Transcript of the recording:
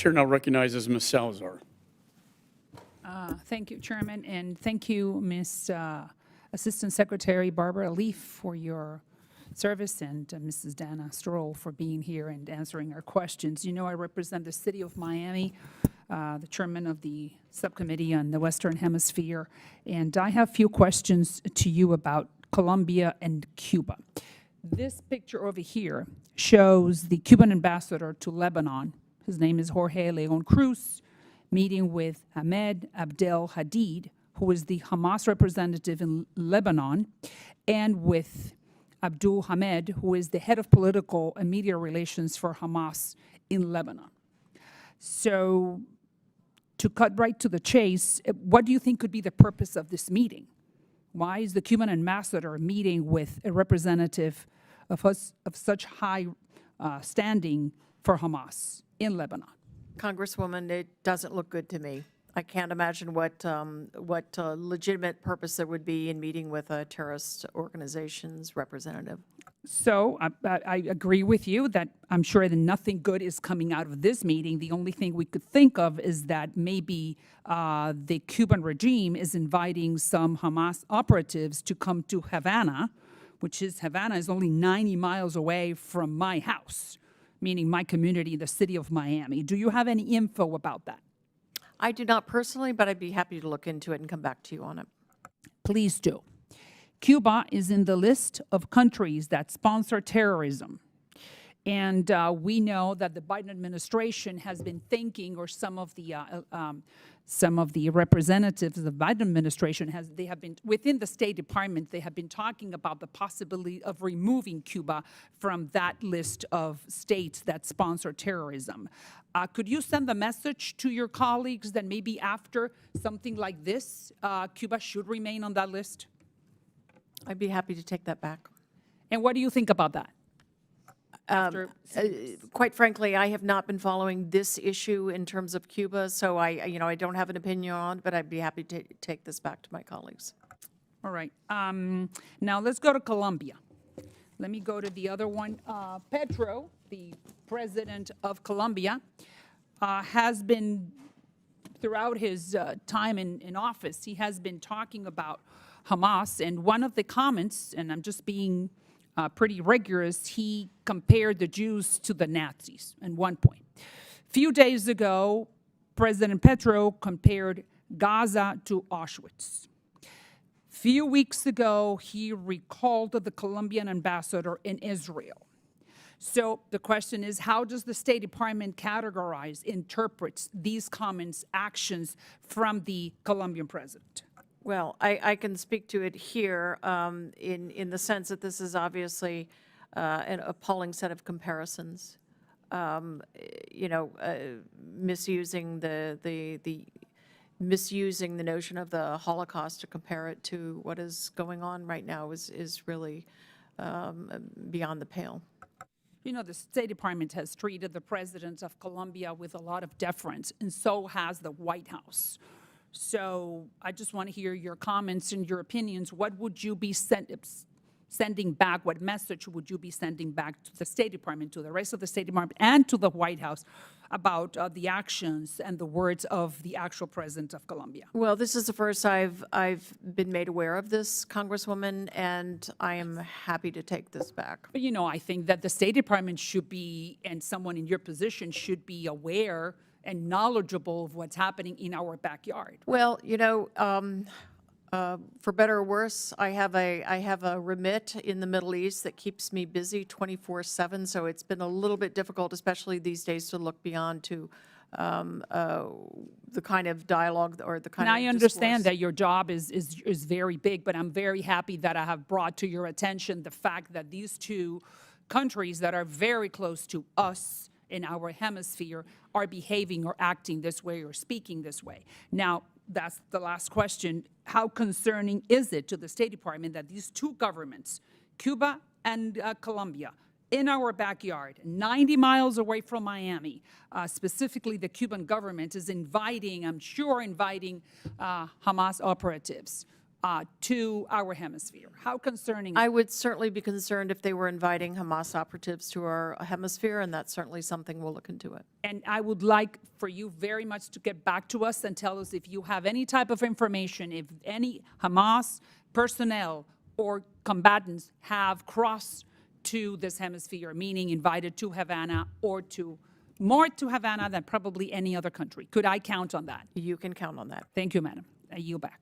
Chair now recognizes Ms. Salazar. Thank you, Chairman, and thank you, Ms. Assistant Secretary Barbara Leaf, for your service, and Mrs. Dana Stroll for being here and answering our questions. You know, I represent the city of Miami, the chairman of the Subcommittee on the Western Hemisphere, and I have a few questions to you about Colombia and Cuba. This picture over here shows the Cuban ambassador to Lebanon. His name is Jorge Leon Cruz, meeting with Ahmed Abdel Hadid, who is the Hamas representative in Lebanon, and with Abdul Hamed, who is the head of political and media relations for Hamas in Lebanon. So, to cut right to the chase, what do you think could be the purpose of this meeting? Why is the Cuban ambassador meeting with a representative of such high standing for Hamas in Lebanon? Congresswoman, it doesn't look good to me. I can't imagine what legitimate purpose there would be in meeting with a terrorist organization's representative. So I agree with you that I'm sure that nothing good is coming out of this meeting. The only thing we could think of is that maybe the Cuban regime is inviting some Hamas operatives to come to Havana, Havana is only 90 miles away from my house, meaning my community, the city of Miami. Do you have any info about that? I do not personally, but I'd be happy to look into it and come back to you on it. Please do. Cuba is in the list of countries that sponsor terrorism. And we know that the Biden administration has been thinking, or some of the representatives of the Biden administration they have been within the State Department. They have been talking about the possibility of removing Cuba from that list of states that sponsor terrorism. Could you send the message to your colleagues that maybe after something like this, Cuba should remain on that list? I'd be happy to take that back. And what do you think about that? Quite frankly, I have not been following this issue in terms of Cuba, so I don't have an opinion on it, but I'd be happy to take this back to my colleagues. All right. Now let's go to Colombia. Let me go to the other one. Petro, the president of Colombia, has been, throughout his time in office, he has been talking about Hamas, and one of the comments, and I'm just being pretty rigorous, he compared the Jews to the Nazis at one point. A few days ago, President Petro compared Gaza to Auschwitz. A few weeks ago, he recalled the Colombian ambassador in Israel. So the question is, how does the State Department categorize, interprets these comments, actions from the Colombian president? Well, I can speak to it here in the sense that this is obviously an appalling set of comparisons. Misusing misusing the notion of the Holocaust to compare it to what is going on right now is really beyond the pale. You know, the State Department has treated the president of Colombia with a lot of deference, and so has the White House. So I just want to hear your comments and your opinions. What would you be sending back? What message would you be sending back to the State Department, to the rest of the State Department, and to the White House about the actions and the words of the actual president of Colombia? Well, this is the first I've been made aware of this, Congresswoman, and I am happy to take this back. But, you know, I think that the State Department should be, and someone in your position should be aware and knowledgeable of what's happening in our backyard. Well, for better or worse, I have a remit in the Middle East that keeps me busy 24/7. So it's been a little bit difficult, especially these days, to look beyond to the kind of dialogue or the kind of discourse. I understand that your job is very big, but I'm very happy that I have brought to your attention the fact that these two countries that are very close to us in our hemisphere are behaving or acting this way or speaking this way. Now, that's the last question. How concerning is it to the State Department that these two governments, Cuba and Colombia, in our backyard, 90 miles away from Miami, specifically the Cuban government is inviting, I'm sure inviting Hamas operatives? to our hemisphere? How concerning? I would certainly be concerned if they were inviting Hamas operatives to our hemisphere, and that's certainly something we'll look into it. And I would like for you very much to get back to us and tell us if you have any type of information, if any Hamas personnel or combatants have crossed to this hemisphere, meaning invited to Havana or to more to Havana than probably any other country. Could I count on that? You can count on that. Thank you, Madam. I yield back.